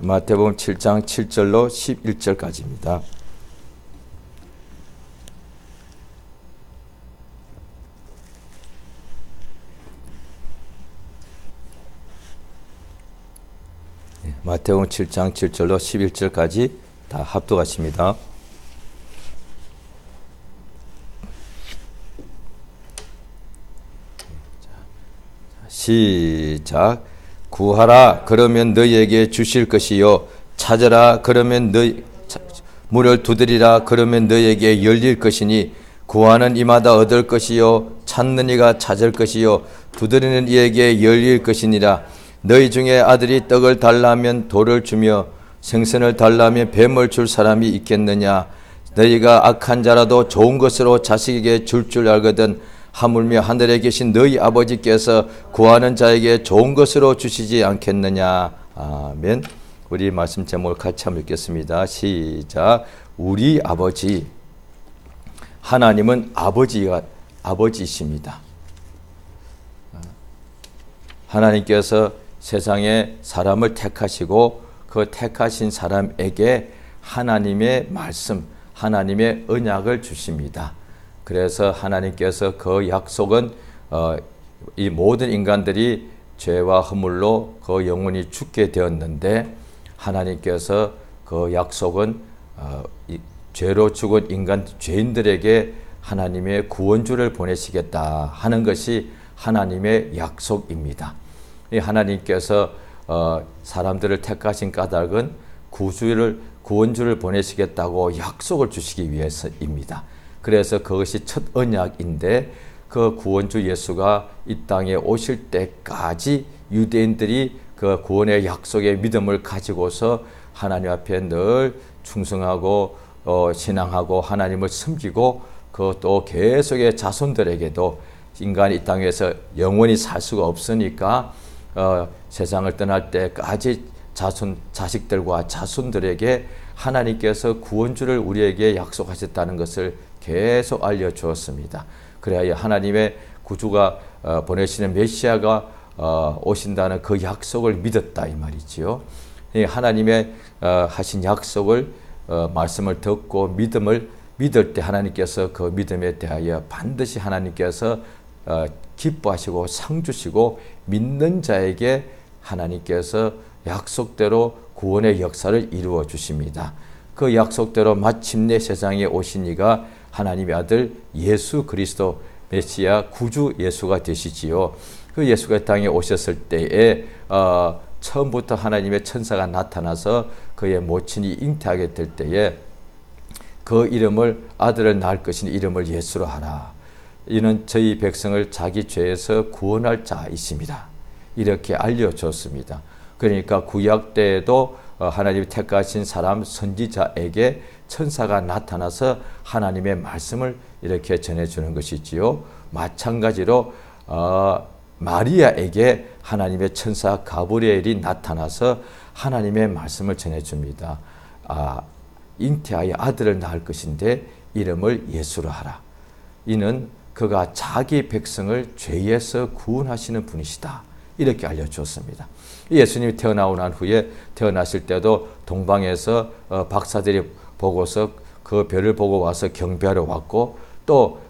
마태복음 7장 7절로 11절까지입니다. 마태복음 7장 7절로 11절까지 다 합독하십니다. 시작. 구하라 그러면 너희에게 주실 것이요 찾으라 그러면 문을 두드리라 그러면 너희에게 열릴 것이니 구하는 이마다 얻을 것이요 찾는 이가 찾을 것이요 두드리는 이에게 열릴 것이니라. 너희 중에 아들이 떡을 달라면 돌을 주며 생선을 달라면 뱀을 줄 사람이 있겠느냐. 너희가 악한 자라도 좋은 것으로 자식에게 줄 알거든 하물며 하늘에 계신 너희 아버지께서 구하는 자에게 좋은 것으로 주시지 않겠느냐. 아멘. 우리 말씀 제목을 같이 한번 읽겠습니다. 시작. 우리 아버지. 하나님은 아버지이십니다. 하나님께서 세상에 사람을 택하시고 그 택하신 사람에게 하나님의 말씀, 하나님의 언약을 주십니다. 그래서 하나님께서 그 약속은 이 모든 인간들이 죄와 허물로 그 영혼이 죽게 되었는데 하나님께서 그 약속은 죄로 죽은 인간 죄인들에게 하나님의 구원주를 보내시겠다 하는 것이 하나님의 약속입니다. 이 하나님께서 사람들을 택하신 까닭은 구원주를 보내시겠다고 약속을 주시기 위해서입니다. 그래서 그것이 첫 언약인데 그 구원주 예수가 이 땅에 오실 때까지 유대인들이 그 구원의 약속의 믿음을 가지고서 하나님 앞에 늘 충성하고 신앙하고 하나님을 섬기고 그것도 계속의 자손들에게도 인간이 이 땅에서 영원히 살 수가 없으니까 세상을 떠날 때까지 자식들과 자손들에게 하나님께서 구원주를 우리에게 약속하셨다는 것을 계속 알려주었습니다. 그래야 하나님의 구주가 보내시는 메시아가 오신다는 그 약속을 믿었다 이 말이지요. 하나님의 하신 약속을 말씀을 듣고 믿을 때 하나님께서 그 믿음에 대하여 반드시 하나님께서 기뻐하시고 상 주시고 믿는 자에게 하나님께서 약속대로 구원의 역사를 이루어 주십니다. 그 약속대로 마침내 세상에 오신 이가 하나님의 아들 예수 그리스도 메시아 구주 예수가 되시지요. 그 예수가 땅에 오셨을 때에 처음부터 하나님의 천사가 나타나서 그의 모친이 잉태하게 될 때에 그 이름을 아들을 낳을 것인 이름을 예수로 하라. 이는 저희 백성을 자기 죄에서 구원할 자이십니다. 이렇게 알려줬습니다. 그러니까 구약 때에도 하나님이 택하신 사람 선지자에게 천사가 나타나서 하나님의 말씀을 이렇게 전해주는 것이지요. 마찬가지로 마리아에게 하나님의 천사 가브리엘이 나타나서 하나님의 말씀을 전해줍니다. 잉태하여 아들을 낳을 것인데 이름을 예수로 하라. 이는 그가 자기 백성을 죄에서 구원하시는 분이시다. 이렇게 알려주었습니다. 예수님이 태어나고 난 후에 태어나실 때도 동방에서 박사들이 보고서 그 별을 보고 와서 경배하러 왔고 또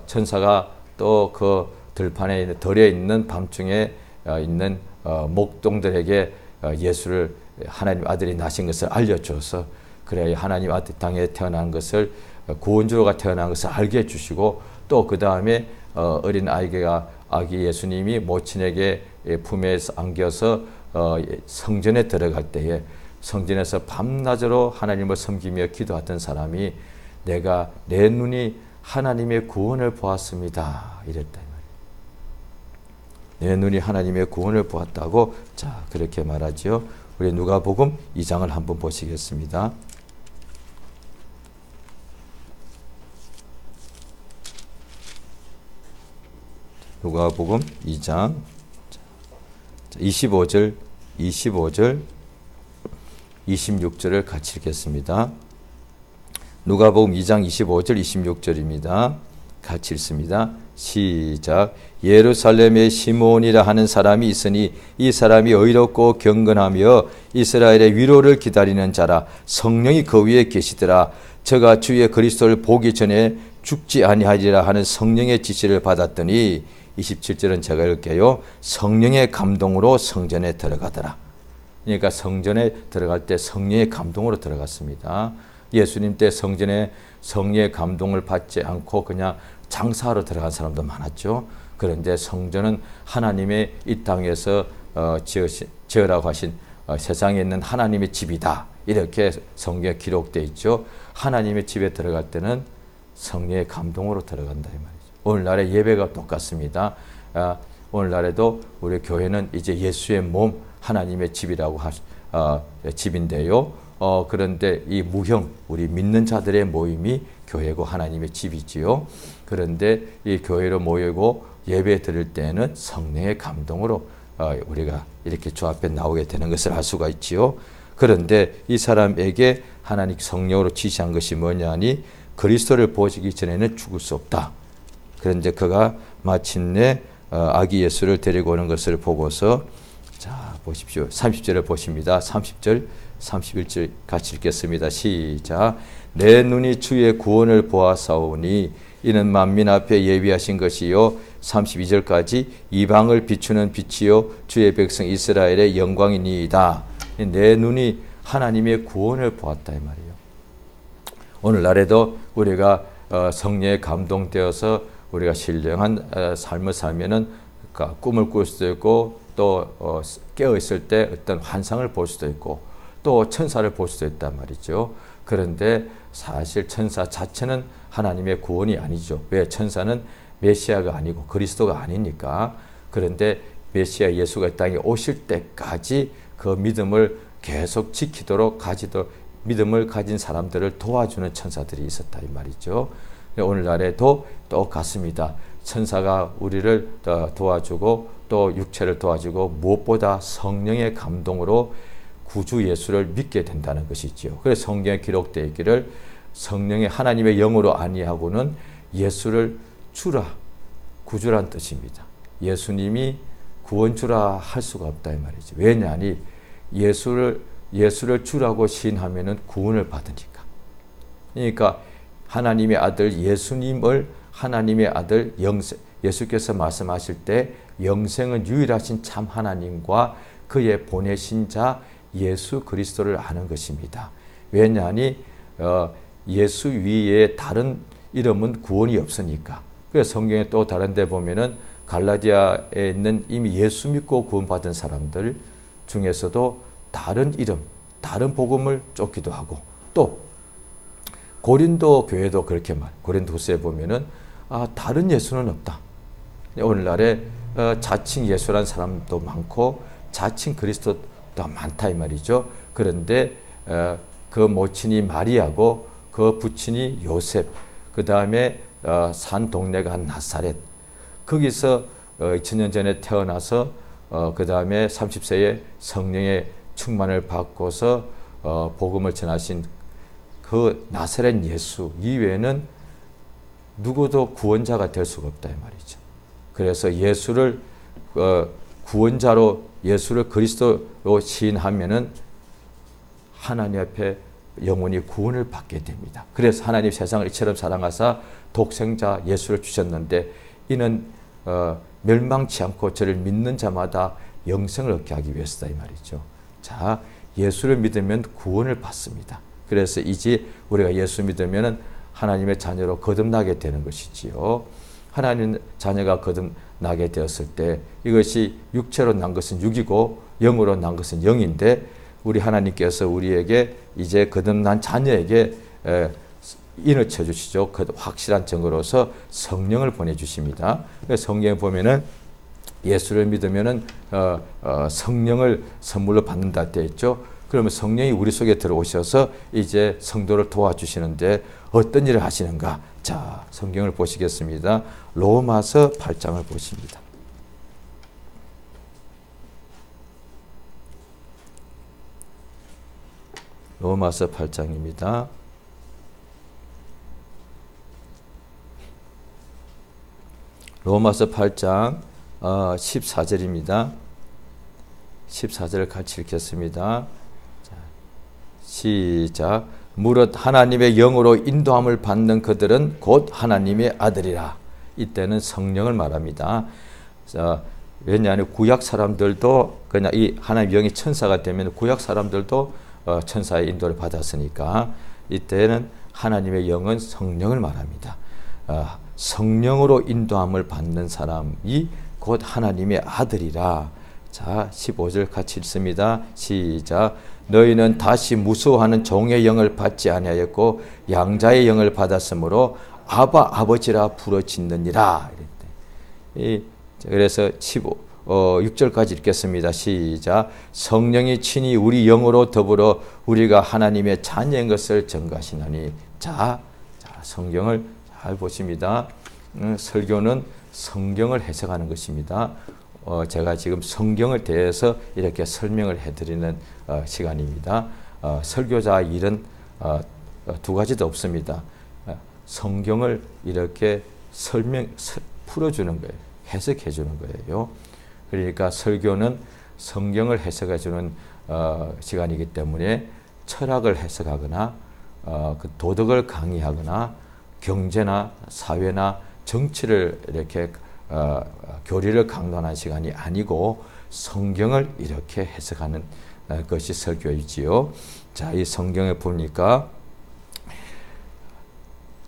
천사가 또 그 들판에 있는 덜에 있는 밤중에 있는 목동들에게 예수를 하나님 아들이 나신 것을 알려줘서 그래 하나님 아들 땅에 태어난 것을 구원주가 태어난 것을 알게 해주시고 또 그 다음에 어린 아기 예수님이 모친에게 품에서 안겨서 성전에 들어갈 때에 성전에서 밤낮으로 하나님을 섬기며 기도하던 사람이 내가 내 눈이 하나님의 구원을 보았습니다. 이랬다. 내 눈이 하나님의 구원을 보았다고 자 그렇게 말하지요. 우리 누가복음 2장을 한번 보시겠습니다. 누가복음 2장 25절 26절을 같이 읽겠습니다. 누가복음 2장 25절 26절입니다. 같이 읽습니다. 시작. 예루살렘에 시몬이라 하는 사람이 있으니 이 사람이 의롭고 경건하며 이스라엘의 위로를 기다리는 자라. 성령이 그 위에 계시더라. 저가 주의 그리스도를 보기 전에 죽지 아니하리라 하는 성령의 지시를 받았더니 27절은 제가 읽게요. 성령의 감동으로 성전에 들어가더라. 그러니까 성전에 들어갈 때 성령의 감동으로 들어갔습니다. 예수님 때 성전에 성령의 감동을 받지 않고 그냥 장사하러 들어간 사람도 많았죠. 그런데 성전은 하나님의 이 땅에서 지으라고 하신 세상에 있는 하나님의 집이다. 이렇게 성경에 기록되어 있죠. 하나님의 집에 들어갈 때는 성령의 감동으로 들어간다 이 말이죠. 오늘날의 예배가 똑같습니다. 오늘날에도 우리 교회는 이제 예수의 몸 하나님의 집이라고 집인데요. 그런데 이 무형 우리 믿는 자들의 모임이 교회고 하나님의 집이지요. 그런데 이 교회로 모이고 예배 드릴 때는 성령의 감동으로 우리가 이렇게 주 앞에 나오게 되는 것을 알 수가 있지요. 그런데 이 사람에게 하나님 성령으로 지시한 것이 뭐냐니 그리스도를 보시기 전에는 죽을 수 없다. 그런데 그가 마침내 아기 예수를 데리고 오는 것을 보고서 자 보십시오. 30절을 보십니다. 30절 31절 같이 읽겠습니다. 시작. 내 눈이 주의 구원을 보아사오니 이는 만민 앞에 예비하신 것이요 32절까지 이방을 비추는 빛이요 주의 백성 이스라엘의 영광이니이다. 내 눈이 하나님의 구원을 보았다 이 말이에요. 오늘날에도 우리가 성령에 감동되어서 우리가 신령한 삶을 살면은 꿈을 꿀 수도 있고 또 깨어 있을 때 어떤 환상을 볼 수도 있고 또 천사를 볼 수도 있단 말이죠. 그런데 사실 천사 자체는 하나님의 구원이 아니죠. 왜? 천사는 메시아가 아니고 그리스도가 아니니까. 그런데 메시아 예수가 이 땅에 오실 때까지 그 믿음을 계속 지키도록 믿음을 가진 사람들을 도와주는 천사들이 있었다 이 말이죠. 오늘날에도 똑같습니다. 천사가 우리를 도와주고 또 육체를 도와주고 무엇보다 성령의 감동으로 구주 예수를 믿게 된다는 것이지요. 그래서 성경에 기록되어 있기를 성령의 하나님의 영으로 아니하고는 예수를 주라 구주란 뜻입니다. 예수님이 구원주라 할 수가 없다 이 말이죠. 왜냐하니 예수를 주라고 시인하면은 구원을 받으니까. 그러니까 하나님의 아들 예수님을 하나님의 아들 예수께서 말씀하실 때 영생은 유일하신 참 하나님과 그의 보내신 자 예수 그리스도를 아는 것입니다. 왜냐하니 예수 위에 다른 이름은 구원이 없으니까. 그래서 성경에 또 다른 데 보면은 갈라디아에 있는 이미 예수 믿고 구원받은 사람들 중에서도 다른 이름, 다른 복음을 쫓기도 하고 또 고린도 교회도 그렇게 고린도후서에 보면은 다른 예수는 없다. 오늘날에 자칭 예수란 사람도 많고 자칭 그리스도도 많다 이 말이죠. 그런데 그 모친이 마리아고 그 부친이 요셉, 그 다음에 산 동네가 나사렛. 거기서 2000년 전에 태어나서 그 다음에 30세에 성령의 충만을 받고서 복음을 전하신 그 나사렛 예수 이외에는 누구도 구원자가 될 수가 없다 이 말이죠. 그래서 예수를 구원자로 예수를 그리스도로 시인하면은 하나님 앞에 영혼이 구원을 받게 됩니다. 그래서 하나님 세상을 이처럼 사랑하사 독생자 예수를 주셨는데 이는 멸망치 않고 저를 믿는 자마다 영생을 얻게 하기 위해서다 이 말이죠. 자, 예수를 믿으면 구원을 받습니다. 그래서 이제 우리가 예수 믿으면은 하나님의 자녀로 거듭나게 되는 것이지요. 하나님 자녀가 거듭나게 되었을 때 이것이 육체로 난 것은 육이고 영으로 난 것은 영인데 우리 하나님께서 우리에게 이제 거듭난 자녀에게 인을 쳐주시죠. 그 확실한 증거로서 성령을 보내주십니다. 성경에 보면은 예수를 믿으면은 성령을 선물로 받는다 때 있죠. 그러면 성령이 우리 속에 들어오셔서 이제 성도를 도와주시는데 어떤 일을 하시는가? 자, 성경을 보시겠습니다. 로마서 8장을 보십니다. 로마서 8장입니다. 로마서 8장 14절입니다. 14절을 같이 읽겠습니다. 자, 시작. 무릇 하나님의 영으로 인도함을 받는 그들은 곧 하나님의 아들이라. 이때는 성령을 말합니다. 자, 왜냐하면 구약 사람들도 그냥 이 하나님 영이 천사가 되면 구약 사람들도 천사의 인도를 받았으니까 이때는 하나님의 영은 성령을 말합니다. 성령으로 인도함을 받는 사람이 곧 하나님의 아들이라. 자, 15절 같이 읽습니다. 시작. 너희는 다시 무수하는 종의 영을 받지 아니하였고 양자의 영을 받았으므로 아바 아버지라 부르짖느니라. 그래서 6절까지 읽겠습니다. 시작. 성령이 친히 우리 영으로 더불어 우리가 하나님의 자녀인 것을 증거하시나니. 자, 성경을 잘 보십니다. 설교는 성경을 해석하는 것입니다. 제가 지금 성경을 대해서 이렇게 설명을 해드리는 시간입니다. 설교자 일은 두 가지도 없습니다. 성경을 이렇게 풀어주는 거예요. 해석해 주는 거예요. 그러니까 설교는 성경을 해석해 주는 시간이기 때문에 철학을 해석하거나 그 도덕을 강의하거나 경제나 사회나 정치를 이렇게 교리를 강론하는 시간이 아니고 성경을 이렇게 해석하는 것이 설교이지요. 자, 이 성경에 보니까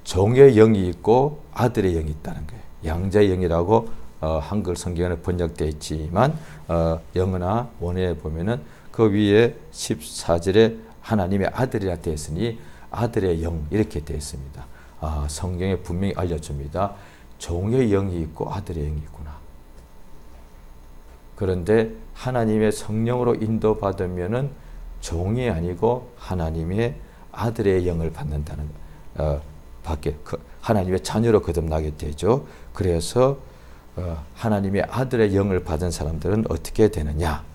종의 영이 있고 아들의 영이 있다는 거예요. 양자의 영이라고 한글 성경에는 번역되어 있지만 영어나 원어에 보면은 그 위에 14절에 하나님의 아들이라 되어 있으니 아들의 영 이렇게 되어 있습니다. 성경에 분명히 알려줍니다. 종의 영이 있고 아들의 영이 있구나. 그런데 하나님의 성령으로 인도받으면은 종이 아니고 하나님의 아들의 영을 받는다는 밖에 하나님의 자녀로 거듭나게 되죠. 그래서 하나님의 아들의 영을 받은 사람들은 어떻게 되느냐?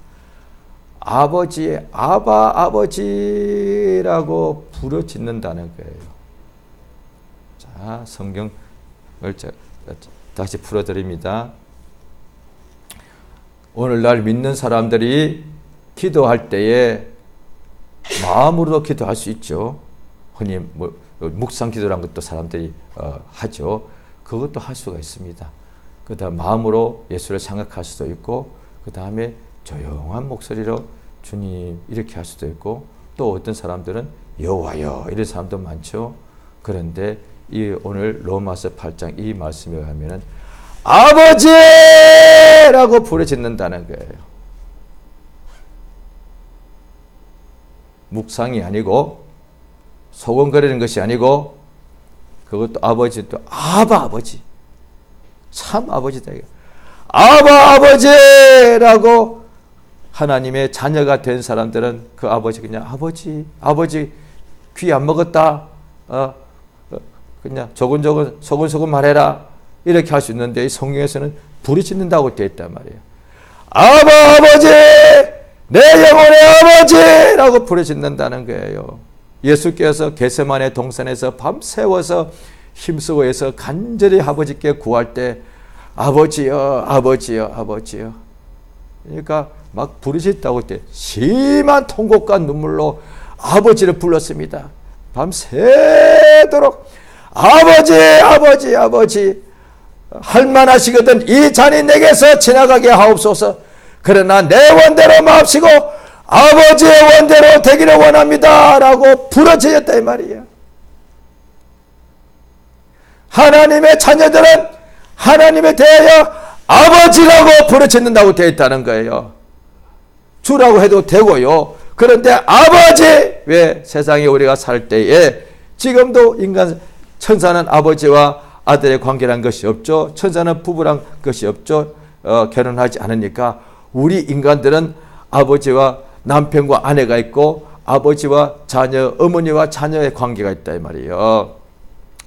아버지의 아버지라고 부르짖는다는 거예요. 자, 성경을 다시 풀어드립니다. 오늘날 믿는 사람들이 기도할 때에 마음으로도 기도할 수 있죠. 흔히 묵상 기도라는 것도 사람들이 하죠. 그것도 할 수가 있습니다. 그 다음 마음으로 예수를 생각할 수도 있고 그 다음에 조용한 목소리로 주님 이렇게 할 수도 있고 또 어떤 사람들은 여호와여 이런 사람도 많죠. 그런데 이 오늘 로마서 8장 이 말씀에 의하면은 아버지라고 부르짖는다는 거예요. 묵상이 아니고 소곤거리는 것이 아니고 그것도 아버지도 아버지 참 아버지다. 아버지라고 하나님의 자녀가 된 사람들은 그 아버지 그냥 아버지 귀 안 먹었다. 그냥 소곤소곤 말해라. 이렇게 할 수 있는데 성경에서는 부르짖는다고 되어 있단 말이에요. 아버지 내 영혼의 아버지라고 부르짖는다는 거예요. 예수께서 겟세마네 동산에서 밤새워서 힘쓰고해서 간절히 아버지께 구할 때 아버지여 그러니까 막 부르짖다고 때 심한 통곡과 눈물로 아버지를 불렀습니다. 밤새도록 아버지 할만하시거든 이 잔이 내게서 지나가게 하옵소서. 그러나 내 원대로 마옵시고 아버지의 원대로 되기를 원합니다 라고 부르짖었다 이 말이에요. 하나님의 자녀들은 하나님에 대하여 아버지라고 부르짖는다고 되어 있다는 거예요. 주라고 해도 되고요. 그런데 아버지, 왜 세상에 우리가 살 때에 지금도 인간 천사는 아버지와 아들의 관계란 것이 없죠. 천사는 부부란 것이 없죠. 결혼하지 않으니까 우리 인간들은 아버지와 남편과 아내가 있고 아버지와 자녀, 어머니와 자녀의 관계가 있다 이 말이에요.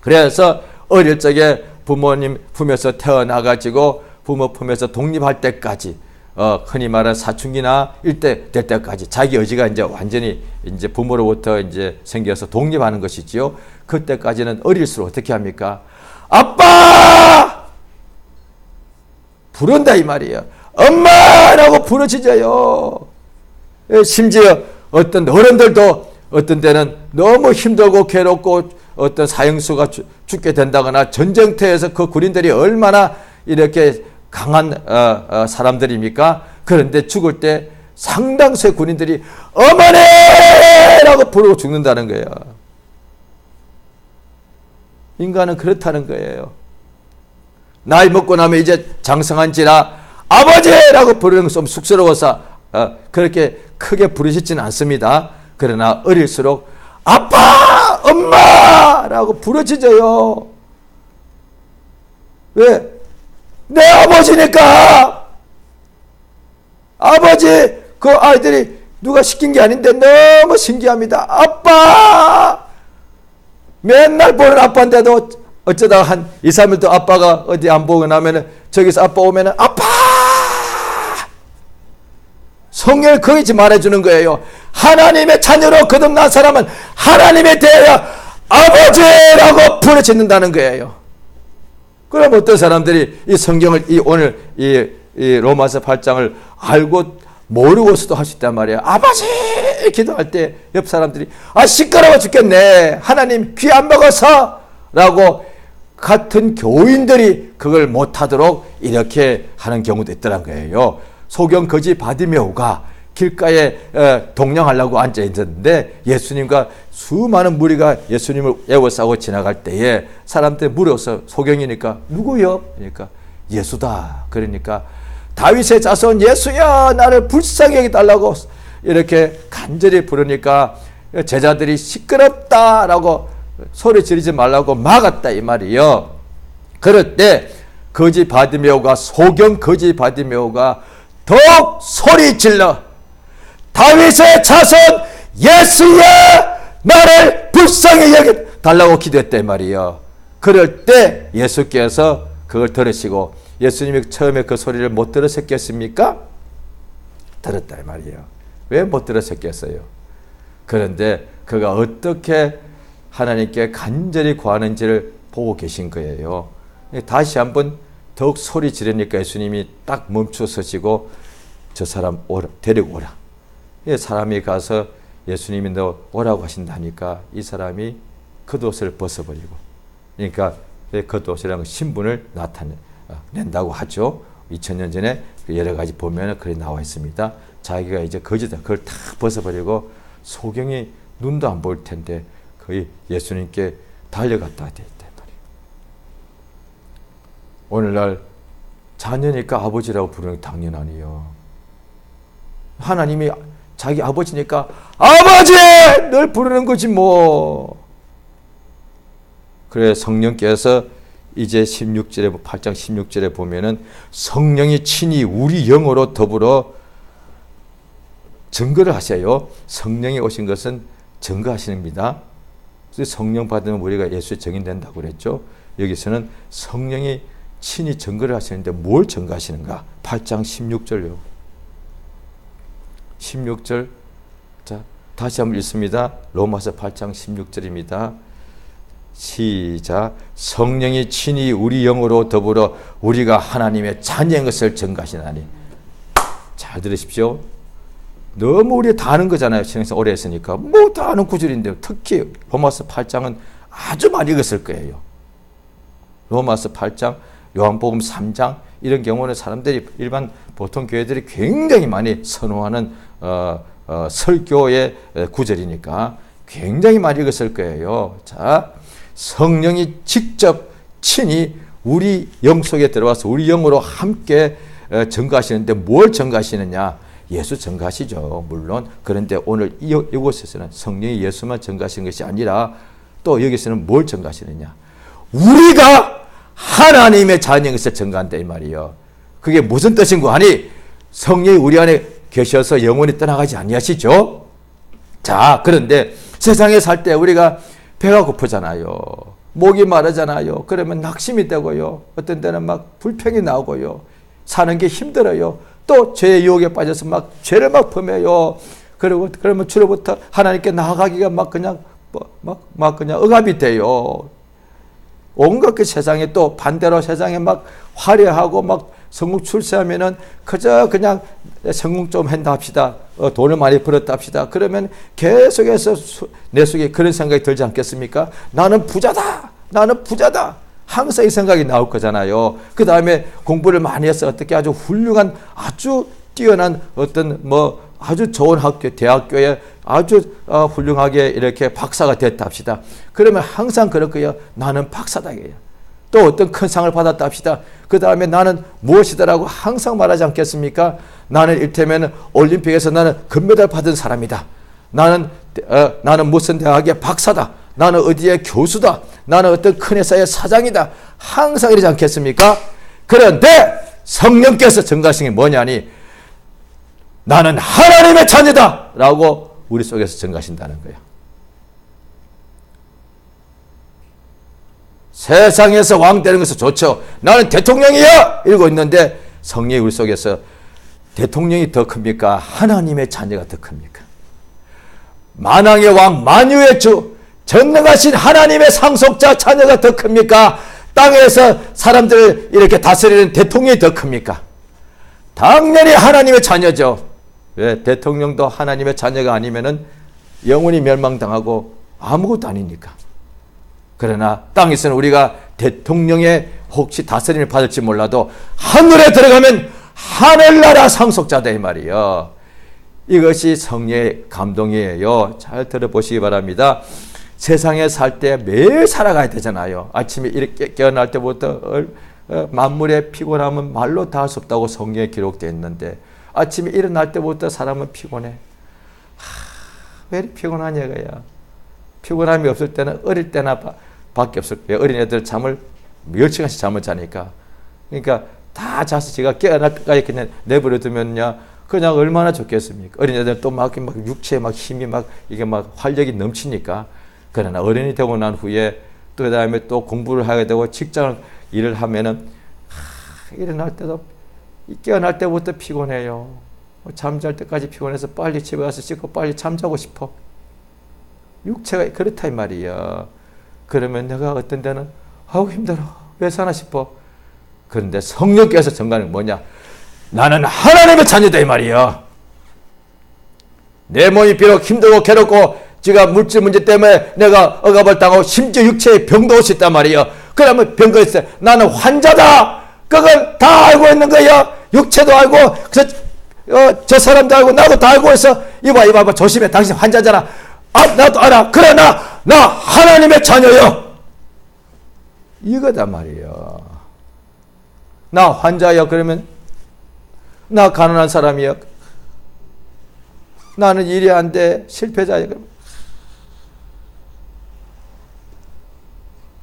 그래서 어릴 적에 부모님 품에서 태어나가지고 부모 품에서 독립할 때까지 흔히 말하는 사춘기나 일대 될 때까지 자기 의지가 이제 완전히 이제 부모로부터 이제 생겨서 독립하는 것이지요. 그때까지는 어릴수록 어떻게 합니까? 아빠! 부른다 이 말이에요. 엄마라고 부르짖어요. 심지어 어떤 어른들도 어떤 때는 너무 힘들고 괴롭고 어떤 사형수가 죽게 된다거나 전쟁터에서 그 군인들이 얼마나 이렇게 강한 사람들입니까? 그런데 죽을 때 상당수의 군인들이 어머니라고 부르고 죽는다는 거예요. 인간은 그렇다는 거예요. 나이 먹고 나면 이제 장성한지라 아버지라고 부르는 것은 좀 쑥스러워서 그렇게 크게 부르시지는 않습니다. 그러나 어릴수록 아빠, 엄마라고 부르짖어요. 왜? 내 아버지니까. 아버지, 그 아이들이 누가 시킨 게 아닌데 너무 신기합니다. 아빠! 맨날 보는 아빠인데도 어쩌다가 한 2, 3일 또 아빠가 어디 안 보고 나면은 저기서 아빠 오면은 아빠! 성령을 거기지 말해주는 거예요. 하나님의 자녀로 거듭난 사람은 하나님에 대하여 아버지라고 부르짖는다는 거예요. 그럼 어떤 사람들이 이 성경을 오늘 이 로마서 8장을 알고 모르고서도 할 수 있단 말이에요. 아버지 기도할 때 옆 사람들이 시끄러워 죽겠네. 하나님 귀 안 먹어서 라고 같은 교인들이 그걸 못하도록 이렇게 하는 경우도 있더란 거예요. 소경 거지 바디메오가 길가에 동냥하려고 앉아 있었는데 예수님과 수많은 무리가 예수님을 에워싸고 지나갈 때에 사람들 물어서 소경이니까 누구요? 그러니까 예수다. 그러니까 다윗의 자손 예수야 나를 불쌍히 여기달라고 이렇게 간절히 부르니까 제자들이 시끄럽다라고 소리 지르지 말라고 막았다 이 말이요. 그럴 때 거지 바디메오가 소경 거지 바디메오가 더욱 소리 질러 다윗의 자손 예수야 나를 불쌍히 여겨달라고 기도했단 말이에요. 그럴 때 예수께서 그걸 들으시고 예수님이 처음에 그 소리를 못 들으셨겠습니까? 들었다 말이에요. 왜 못 들으셨겠어요? 그런데 그가 어떻게 하나님께 간절히 구하는지를 보고 계신 거예요. 다시 한번 더욱 소리 지르니까 예수님이 딱 멈춰 서시고 저 사람 데리고 오라. 사람이 가서 예수님이 너 오라고 하신다니까 이 사람이 겉옷을 벗어버리고 그러니까 겉옷이라는 신분을 나타낸다고 하죠. 2000년 전에 여러 가지 보면 그래 나와 있습니다. 자기가 이제 거지다 그걸 다 벗어버리고 소경이 눈도 안 보일 텐데 거의 예수님께 달려갔다 돼 있단 말이에요. 오늘날 자녀니까 아버지라고 부르는 게 당연하니요. 하나님이 자기 아버지니까 아버지! 늘 부르는 거지 뭐. 그래 성령께서 이제 16절에 8장 16절에 보면은 성령이 친히 우리 영으로 더불어 증거를 하세요. 성령이 오신 것은 증거하십니다. 성령 받으면 우리가 예수의 증인된다고 그랬죠. 여기서는 성령이 친히 증거를 하시는데 뭘 증거하시는가? 8장 16절요. 16절 자 다시 한번 읽습니다. 로마서 8장 16절입니다. 시작. 성령이 친히 우리 영으로 더불어 우리가 하나님의 자녀인 것을 증거하시나니. 잘 들으십시오. 너무 우리가 다 아는 거잖아요. 신앙생활 오래 했으니까. 뭐 다 아는 구절인데요. 특히 로마서 8장은 아주 많이 읽었을 거예요. 로마서 8장, 요한복음 3장 이런 경우는 사람들이 일반 보통 교회들이 굉장히 많이 선호하는 설교의 구절이니까 굉장히 많이 읽었을 거예요. 자, 성령이 직접 친히 우리 영 속에 들어와서 우리 영으로 함께 증거하시는데 뭘 증거하시느냐? 예수 증거하시죠. 물론. 그런데 오늘 이곳에서는 성령이 예수만 증거하시는 것이 아니라 또 여기서는 뭘 증거하시느냐? 우리가 하나님의 자녀인 것을 증거한다 이 말이에요. 그게 무슨 뜻인고 하니 성령이 우리 안에 계셔서 영원히 떠나가지 아니하시죠. 자, 그런데 세상에 살 때 우리가 배가 고프잖아요. 목이 마르잖아요. 그러면 낙심이 되고요. 어떤 때는 막 불평이 나오고요. 사는 게 힘들어요. 또 죄의 유혹에 빠져서 막 죄를 막 범해요. 그리고 그러면 주로부터 하나님께 나아가기가 막 그냥 억압이 돼요. 온갖 그 세상에 또 반대로 세상에 막 화려하고 막 성공 출세하면은 그저 그냥 성공 좀 한다 합시다. 돈을 많이 벌었다 합시다. 그러면 계속해서 내 속에 그런 생각이 들지 않겠습니까? 나는 부자다. 나는 부자다. 항상 이 생각이 나올 거잖아요. 그 다음에 공부를 많이 해서 어떻게 아주 훌륭한 아주 뛰어난 어떤 아주 좋은 학교, 대학교에 아주 훌륭하게 이렇게 박사가 됐다 합시다. 그러면 항상 그럴 거예요. 나는 박사다. 또 어떤 큰 상을 받았다 합시다. 그 다음에 나는 무엇이다라고 항상 말하지 않겠습니까? 나는 이를테면 올림픽에서 나는 금메달 받은 사람이다. 나는 무슨 대학의 박사다. 나는 어디의 교수다. 나는 어떤 큰 회사의 사장이다. 항상 이러지 않겠습니까? 그런데 성령께서 증가하신 게 뭐냐니 나는 하나님의 자녀다 라고 우리 속에서 증가하신다는 거예요. 세상에서 왕 되는 것은 좋죠. 나는 대통령이야! 이러고 있는데 성령이 우리 속에서 대통령이 더 큽니까? 하나님의 자녀가 더 큽니까? 만왕의 왕, 만유의 주, 전능하신 하나님의 상속자 자녀가 더 큽니까? 땅에서 사람들을 이렇게 다스리는 대통령이 더 큽니까? 당연히 하나님의 자녀죠. 왜? 대통령도 하나님의 자녀가 아니면은 영원히 멸망당하고 아무것도 아니니까. 그러나 땅에서는 우리가 대통령의 혹시 다스림을 받을지 몰라도 하늘에 들어가면 하늘나라 상속자다 이 말이에요. 이것이 성령의 감동이에요. 잘 들어보시기 바랍니다. 세상에 살 때 매일 살아가야 되잖아요. 아침에 이렇게 깨어날 때부터 만물의 피곤함은 말로 다 할 수 없다고 성경에 기록되어 있는데 아침에 일어날 때부터 사람은 피곤해. 왜 이렇게 피곤하냐 이거야. 피곤함이 없을 때는 어릴 때나 밖에 없을 거예요. 어린애들 잠을 10시간씩 잠을 자니까. 그러니까 다 자서 제가 깨어날 때까지 그냥 내버려 두면요. 그냥 얼마나 좋겠습니까? 어린애들 또 막 육체에 막 힘이 이게 활력이 넘치니까. 그러나 어른이 되고 난 후에 또 그 다음에 또 공부를 하게 되고 직장 일을 하면은 일어날 때도 깨어날 때부터 피곤해요. 잠잘 때까지 피곤해서 빨리 집에 가서 씻고 빨리 잠자고 싶어. 육체가 그렇다 이 말이야. 그러면 내가 어떤 데는 아우 힘들어. 왜 사나 싶어. 그런데 성령께서 정가는 뭐냐? 나는 하나님의 자녀다 이 말이야. 내 몸이 비록 힘들고 괴롭고 지가 물질 문제 때문에 내가 억압을 당하고 심지어 육체에 병도 올 수 있단 말이야. 그러면 병거 있어. 나는 환자다. 그걸 다 알고 있는 거야. 육체도 알고 저 사람도 알고 나도 다 알고 있어. 이봐 조심해. 당신 환자잖아. 나도 알아. 그러나 나 하나님의 자녀요. 이거다 말이에요. 나 환자야. 그러면 나 가난한 사람이야. 나는 일이 안 돼. 실패자야.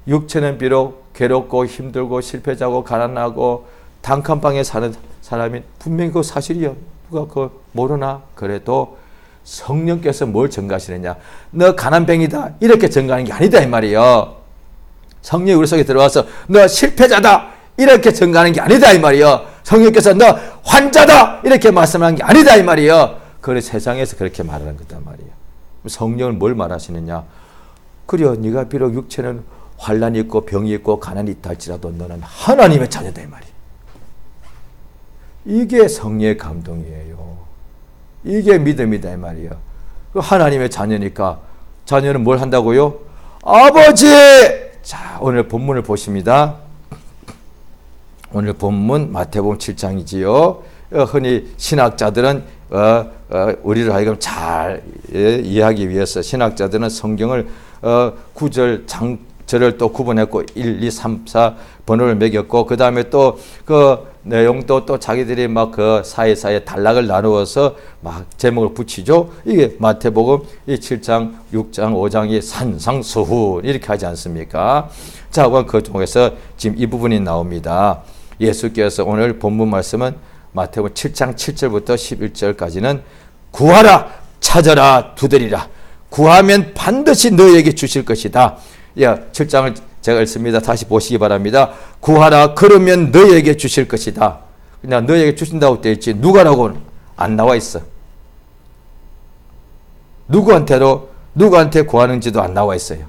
육체는 비록 괴롭고 힘들고 실패자고 가난하고 단칸방에 사는 사람이 분명히 그 사실이요. 누가 그거 모르나? 그래도 성령께서 뭘 증가하시느냐? 너 가난뱅이다. 이렇게 증가하는 게 아니다 이 말이에요. 성령이 우리 속에 들어와서 너 실패자다. 이렇게 증가하는 게 아니다 이 말이에요. 성령께서 너 환자다. 이렇게 말씀하는 게 아니다 이 말이에요. 그래 세상에서 그렇게 말하는 거단 말이에요. 성령은 뭘 말하시느냐? 그래 네가 비록 육체는 환난이 있고 병이 있고 가난이 있다 할지라도 너는 하나님의 자녀다 이 말이에요. 이게 성령의 감동이에요. 이게 믿음이다 이 말이에요. 하나님의 자녀니까 자녀는 뭘 한다고요? 아버지! 자, 오늘 본문을 보십니다. 오늘 본문 마태복음 7장이지요. 흔히 신학자들은 우리를 하여금 잘 이해하기 위해서 신학자들은 성경을 구절, 장절을 또 구분했고 1, 2, 3, 4 번호를 매겼고 그 다음에 또 그 내용도 또 자기들이 막 그 사이사이에 단락을 나누어서 막 제목을 붙이죠. 이게 마태복음 이 7장, 6장, 5장이 산상수훈 이렇게 하지 않습니까? 자, 그 중에서 지금 이 부분이 나옵니다. 예수께서 오늘 본문 말씀은 마태복음 7장 7절부터 11절까지는 구하라, 찾아라, 두드리라. 구하면 반드시 너에게 주실 것이다. 7장을 제가 읽습니다. 다시 보시기 바랍니다. 구하라, 그러면 너에게 주실 것이다. 그냥 너에게 주신다고 되어 있지 누가라고는 안 나와 있어. 누구한테 구하는지도 안 나와 있어요.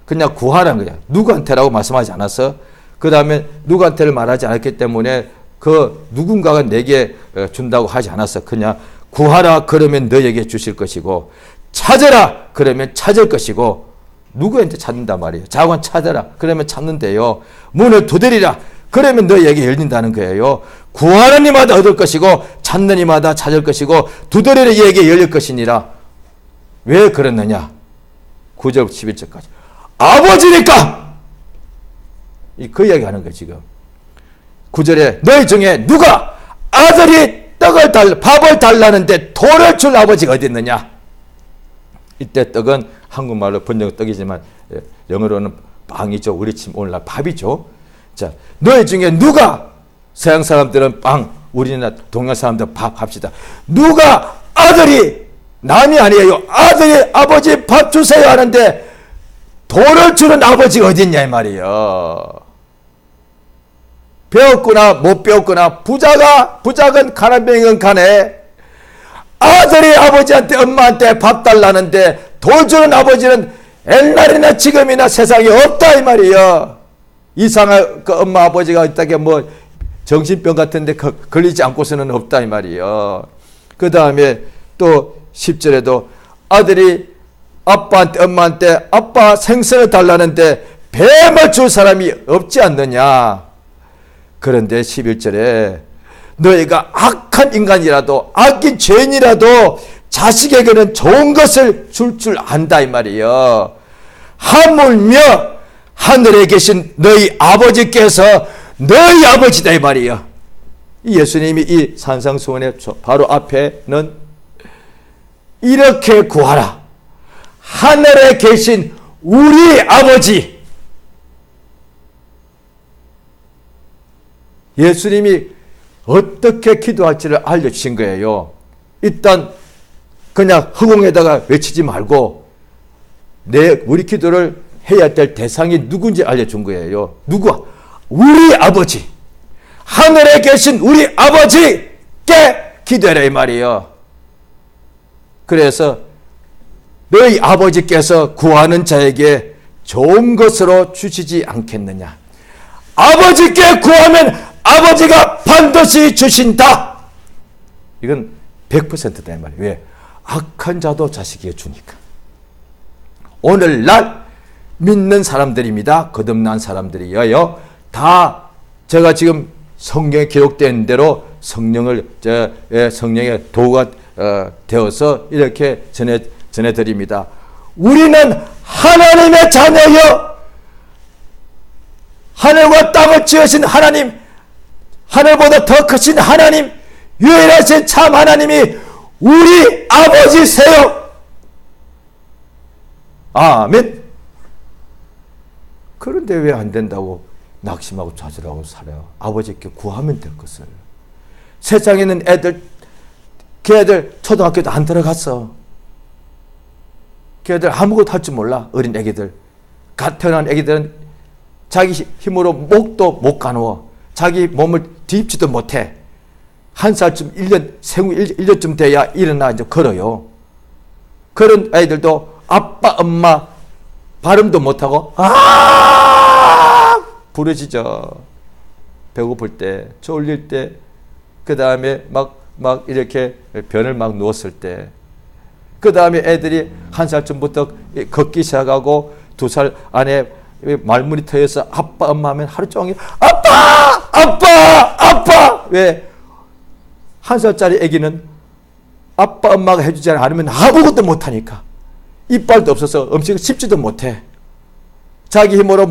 그냥 구하라는 거야. 누구한테라고 말씀하지 않아서 그 다음에 누구한테를 말하지 않았기 때문에 그 누군가가 내게 준다고 하지 않았어. 그냥 구하라 그러면 너에게 주실 것이고 찾으라 그러면 찾을 것이고 누구한테 찾는단 말이에요. 자관 찾으라 그러면 찾는데요. 문을 두드리라 그러면 너에게 열린다는 거예요. 구하는 이마다 얻을 것이고 찾는 이마다 찾을 것이고 두드리는 이에게 열릴 것이니라. 왜 그랬느냐? 9절 11절까지 아버지니까 그 이야기 하는 거예요. 지금 9절에 너희 중에 누가 아들이 밥을 달라는데 돌을 줄 아버지가 어디 있느냐? 이때 떡은 한국말로 번역 떡이지만 영어로는 빵이죠. 우리 지금 오늘날 밥이죠. 자, 너희 중에 누가, 서양 사람들은 빵, 우리나라 동양 사람들 밥 합시다. 누가 아들이, 남이 아니에요. 아들이 아버지 밥 주세요 하는데 돌을 주는 아버지가 어디 있냐 이 말이에요. 배웠거나 못 배웠거나 부작은 가난뱅이는 가네. 아들이 아버지한테 엄마한테 밥 달라는데 돌 주는 아버지는 옛날이나 지금이나 세상에 없다 이 말이에요. 이상한 그 엄마 아버지가 있다게 뭐 정신병 같은데 걸리지 않고서는 없다 이 말이에요. 그 다음에 또 10절에도 아들이 아빠한테 엄마한테 아빠 생선을 달라는데 뱀을 줄 사람이 없지 않느냐. 그런데 11절에 너희가 악한 인간이라도 악인 죄인이라도 자식에게는 좋은 것을 줄 안다 이 말이에요. 하물며 하늘에 계신 너희 아버지께서 너희 아버지다 이 말이에요. 예수님이 이 산상수훈의 바로 앞에는 이렇게 구하라. 하늘에 계신 우리 아버지. 예수님이 어떻게 기도할지를 알려주신 거예요. 일단 그냥 허공에다가 외치지 말고 우리 기도를 해야 될 대상이 누군지 알려준 거예요. 누구야? 우리 아버지. 하늘에 계신 우리 아버지께 기도해라 이 말이에요. 그래서 너희 아버지께서 구하는 자에게 좋은 것으로 주시지 않겠느냐. 아버지께 구하면 아버지가 반드시 주신다. 이건 100%다 이 말이에요. 왜? 악한 자도 자식에게 주니까. 오늘날 믿는 사람들입니다. 거듭난 사람들이에요. 다 제가 지금 성경에 기록된 대로 성령의 도구가 되어서 이렇게 전해드립니다. 우리는 하나님의 자녀요. 하늘과 땅을 지으신 하나님, 하늘보다 더 크신 하나님, 유일하신 참 하나님이 우리 아버지세요. 아멘. 그런데 왜 안 된다고 낙심하고 좌절하고 살아요? 아버지께 구하면 될 것을. 세상에 있는 걔들 초등학교도 안 들어갔어. 걔들 아무것도 할 줄 몰라. 어린 애기들. 갓 태어난 애기들은 자기 힘으로 목도 못 가누어. 자기 몸을 뒤집지도 못해. 한 살쯤, 생후 1년쯤 돼야 일어나 이제 걸어요. 그런 아이들도 아빠, 엄마 발음도 못하고 부르짖어. 배고플 때, 졸릴 때, 그 다음에 막 이렇게 변을 막 누웠을 때, 그 다음에 애들이 한 살쯤부터 걷기 시작하고 2살 안에 말문이 트여서 아빠, 엄마 하면 하루 종일 아빠! 아빠! 아빠! 왜? 1살짜리 애기는 아빠, 엄마가 해주지 않으면 아무것도 못하니까. 이빨도 없어서 음식을 씹지도 못해. 자기 힘으로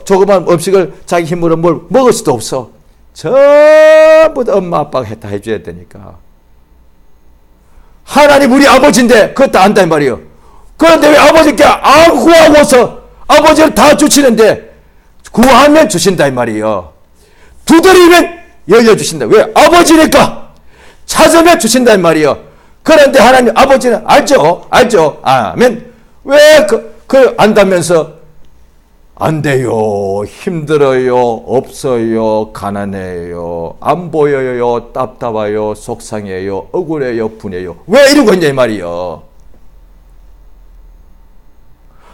조그만 음식을 자기 힘으로 뭘 먹을 수도 없어. 전부 다 엄마, 아빠가 다 해줘야 되니까. 하나님 우리 아버지인데 그것도 안다 이 말이에요. 그런데 왜 아버지께 안 구하고서 아버지를 다 주시는데 구하면 주신다 이 말이에요. 두드리면 열려주신다. 왜? 아버지니까. 찾으면 주신다 이 말이에요. 그런데 하나님 아버지는 알죠? 아멘. 왜 안다면서 안 돼요, 힘들어요, 없어요, 가난해요, 안 보여요, 답답해요, 속상해요, 억울해요, 분해요. 왜 이러고 있냐 이 말이요.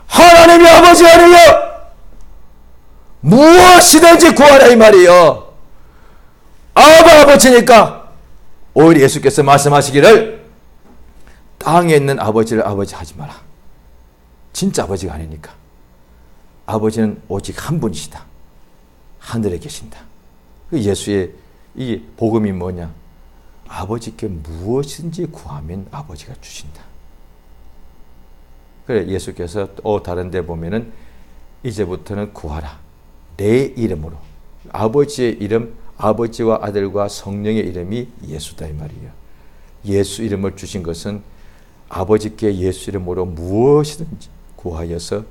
하나님이 아버지 아니에요. 무엇이든지 구하라 이 말이요. 아버지니까 오히려 예수께서 말씀하시기를 땅에 있는 아버지를 아버지 하지 마라. 진짜 아버지가 아니니까. 아버지는 오직 한 분이시다. 하늘에 계신다. 그 예수의 이 복음이 뭐냐? 아버지께 무엇인지 구하면 아버지가 주신다. 그래 예수께서 또 다른 데 보면은 이제부터는 구하라. 내 이름으로. 아버지의 이름, 아버지와 아들과 성령의 이름이 예수다 이 말이에요. 예수 이름을 주신 것은 아버지께 예수 이름으로 무엇이든지 구하여서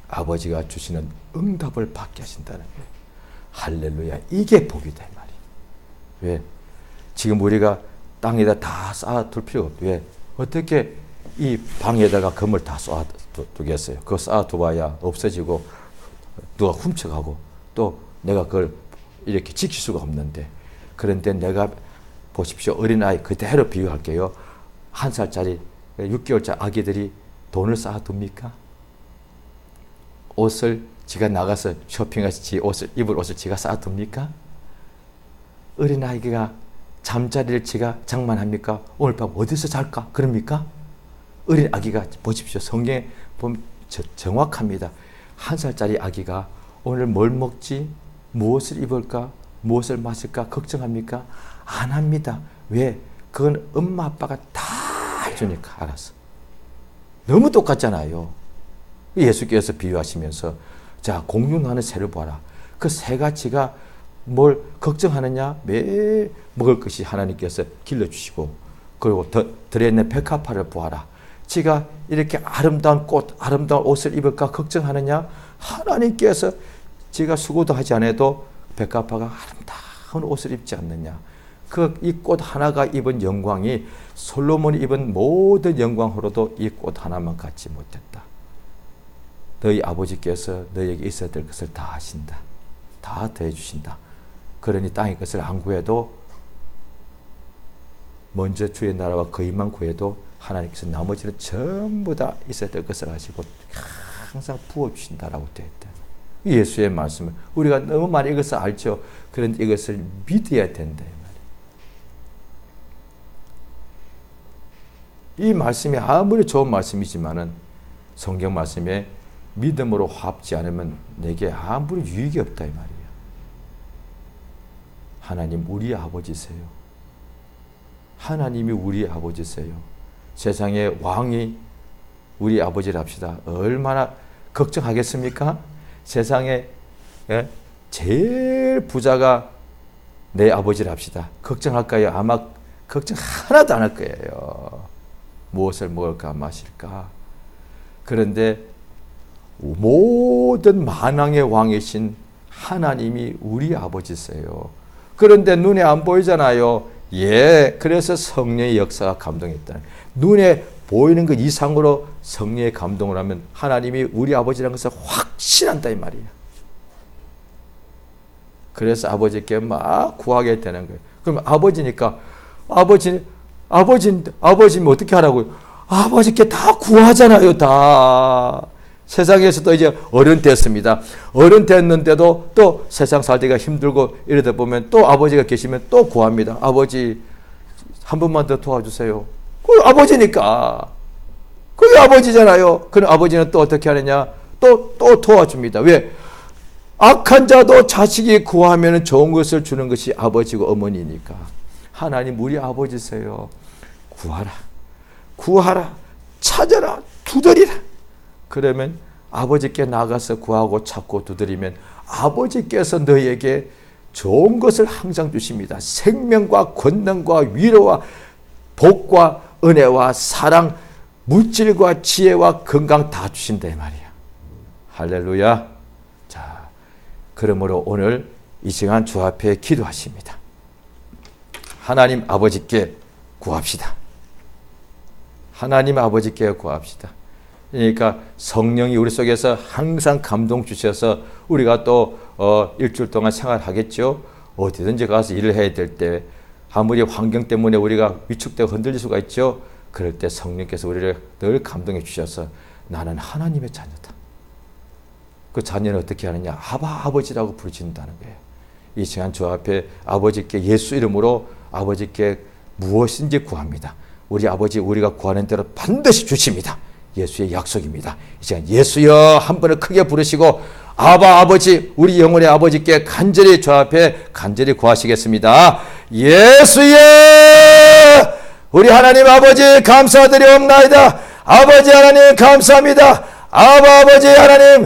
아버지가 주시는 응답을 받게 하신다는 거예요. 할렐루야. 이게 복이다 이 말이에요. 왜? 지금 우리가 땅에다 다 쌓아둘 필요가 없어요. 왜? 어떻게 이 방에다가 금을 다 쌓아두겠어요? 그거 쌓아두어야 없어지고 누가 훔쳐가고 또 내가 그걸 이렇게 지킬 수가 없는데, 그런데 내가 보십시오. 어린아이 그대로 비유할게요. 1살짜리 6개월짜리 아기들이 돈을 쌓아둡니까? 옷을 지가 나가서 쇼핑해서 입을 옷을 지가 쌓아둡니까? 어린아이가 잠자리를 지가 장만합니까? 오늘 밤 어디서 잘까? 그럽니까? 어린 아기가 보십시오. 성경에 보면 정확합니다. 1살짜리 아기가 오늘 뭘 먹지? 무엇을 입을까? 무엇을 마실까? 걱정합니까? 안 합니다. 왜? 그건 엄마 아빠가 다 해주니까 알아서. 너무 똑같잖아요. 예수께서 비유하시면서 자 공룡하는 새를 보아라. 그 새가 지가 뭘 걱정하느냐? 매일 먹을 것이 하나님께서 길러주시고, 그리고 들어있는 백합화를 보아라. 지가 이렇게 아름다운 꽃, 아름다운 옷을 입을까 걱정하느냐? 하나님께서 지가 수고도 하지 않아도 백합화가 아름다운 옷을 입지 않느냐? 그 이 꽃 하나가 입은 영광이 솔로몬이 입은 모든 영광으로도 이 꽃 하나만 갖지 못했다. 너희 아버지께서 너희에게 있어야 될 것을 다 하신다. 다 더해 주신다. 그러니 땅의 것을 안 구해도, 먼저 주의 나라와 그의만 구해도 하나님께서 나머지는 전부 다 있어야 될 것을 아시고 항상 부어주신다라고 되어 있다. 예수의 말씀을 우리가 너무 많이 이것을 알죠. 그런데 이것을 믿어야 된다. 이 말씀이 아무리 좋은 말씀이지만은 성경 말씀에 믿음으로 화합지 않으면 내게 아무리 유익이 없다 이 말이에요. 하나님 우리 아버지세요. 하나님이 우리 아버지세요. 세상의 왕이 우리 아버지를 합시다. 얼마나 걱정하겠습니까? 세상에 제일 부자가 내 아버지를 합시다. 걱정할까요? 아마 걱정 하나도 안 할 거예요. 무엇을 먹을까 마실까. 그런데 모든 만왕의 왕이신 하나님이 우리 아버지세요. 그런데 눈에 안 보이잖아요. 예, 그래서 성령의 역사가 감동했다. 눈에 보이는 것 이상으로 성령의 감동을 하면 하나님이 우리 아버지라는 것을 확신한다 이 말이에요. 그래서 아버지께 막 구하게 되는 거예요. 그럼 아버지니까 아버지면 어떻게 하라고요? 아버지께 다 구하잖아요, 다. 세상에서도 이제 어른 됐습니다. 어른 됐는데도 또 세상 살기가 힘들고 이러다 보면 또 아버지가 계시면 또 구합니다. 아버지, 한 번만 더 도와주세요. 그 아버지니까. 그게 아버지잖아요. 그럼 아버지는 또 어떻게 하느냐? 또 도와줍니다. 왜? 악한 자도 자식이 구하면 좋은 것을 주는 것이 아버지고 어머니니까. 하나님 우리 아버지세요. 구하라, 찾아라, 두드리라. 그러면 아버지께 나가서 구하고 찾고 두드리면 아버지께서 너희에게 좋은 것을 항상 주십니다. 생명과 권능과 위로와 복과 은혜와 사랑, 물질과 지혜와 건강 다 주신다 이 말이야. 할렐루야. 자, 그러므로 오늘 이 시간 주 앞에 기도하십니다. 하나님 아버지께 구합시다. 하나님 아버지께 구합시다. 그러니까 성령이 우리 속에서 항상 감동 주셔서 우리가 또 일주일 동안 생활하겠죠. 어디든지 가서 일을 해야 될 때 아무리 환경 때문에 우리가 위축되고 흔들릴 수가 있죠. 그럴 때 성령께서 우리를 늘 감동해 주셔서 나는 하나님의 자녀다. 그 자녀는 어떻게 하느냐? 아버지라고 부르신다는 거예요. 이 시간 주 앞에 아버지께 예수 이름으로 아버지께 무엇인지 구합니다. 우리 아버지 우리가 구하는 대로 반드시 주십니다. 예수의 약속입니다. 이 시간 예수여 한 번을 크게 부르시고 아버지 우리 영혼의 아버지께 간절히 주 앞에 간절히 구하시겠습니다. 예수여 우리 하나님 아버지 감사드리옵나이다. 아버지 하나님 감사합니다. 아버지 하나님